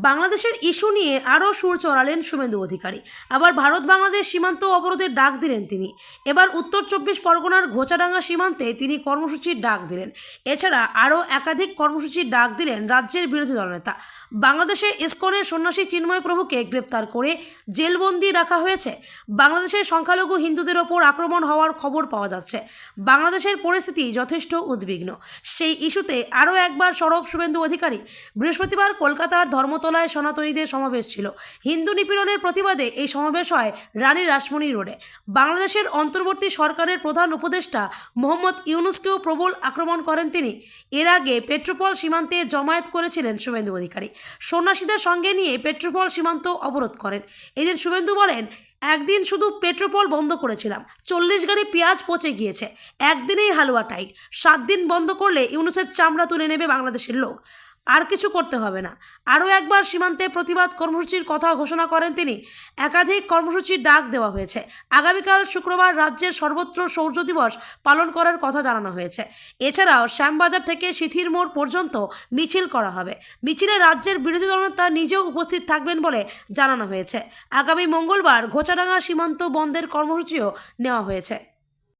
বাংলাদেশের ইস্যু নিয়ে আরও সুর চড়ালেন শুভেন্দু অধিকারী। আবার ভারত বাংলাদেশ সীমান্ত অবরোধের ডাক দিলেন তিনি। এবার উত্তর 24 পরগনার ঘোচাডাঙ্গা সীমান্তে তিনি কর্মসূচির ডাক দিলেন। এছাড়া আরও একাধিক কর্মসূচির ডাক দিলেন রাজ্যের বিরোধী দলনেতা। বাংলাদেশে ইসকনের সন্ন্যাসী চিন্ময় প্রভুকে গ্রেপ্তার করে জেলবন্দি রাখা হয়েছে। বাংলাদেশের সংখ্যালঘু হিন্দুদের ওপর আক্রমণ হওয়ার খবর পাওয়া যাচ্ছে। বাংলাদেশের পরিস্থিতি যথেষ্ট উদ্বিগ্ন। সেই ইস্যুতে আরও একবার সরব শুভেন্দু অধিকারী। বৃহস্পতিবার কলকাতার ধর্মতলায় সনাতনীদের সমাবেশ ছিল। হিন্দু নিপীড়নের প্রতিবাদে এই সমাবেশ হয় রানী রাসমণি রোডে। বাংলাদেশের অন্তর্বর্তী সরকারের প্রধান উপদেষ্টা মোহাম্মদ ইউনূসকেও প্রবল আক্রমণ করেন তিনি। এর আগে পেট্রোপল সীমান্তে জমায়েত করেছিলেন শুভেন্দু অধিকারী। সন্ন্যাসীদের সঙ্গে নিয়ে পেট্রোপল সীমান্ত অবরোধ করেন। এদিন শুভেন্দু বলেন, একদিন শুধু পেট্রোপল বন্ধ করেছিলাম, 40 গাড়ি পেঁয়াজ পচে গিয়েছে, একদিনেই হালুয়া টাইট। 7 দিন বন্ধ করলে ইউনূসের চামড়া তুলে নেবে বাংলাদেশের লোক, আর কিছু করতে হবে না। আরও একবার সীমান্তে প্রতিবাদ কর্মসূচির কথা ঘোষণা করেন তিনি। একাধিক কর্মসূচির ডাক দেওয়া হয়েছে। আগামীকাল শুক্রবার রাজ্যের সর্বত্র শৌর্য দিবস পালন করার কথা জানানো হয়েছে। এছাড়াও শ্যামবাজার থেকে সিথির মোড় পর্যন্ত মিছিল করা হবে। মিছিলে রাজ্যের বিরোধী দলনেতা নিজেও উপস্থিত থাকবেন বলে জানানো হয়েছে। আগামী মঙ্গলবার ঘোচাডাঙ্গা সীমান্ত বন্ধের কর্মসূচিও নেওয়া হয়েছে।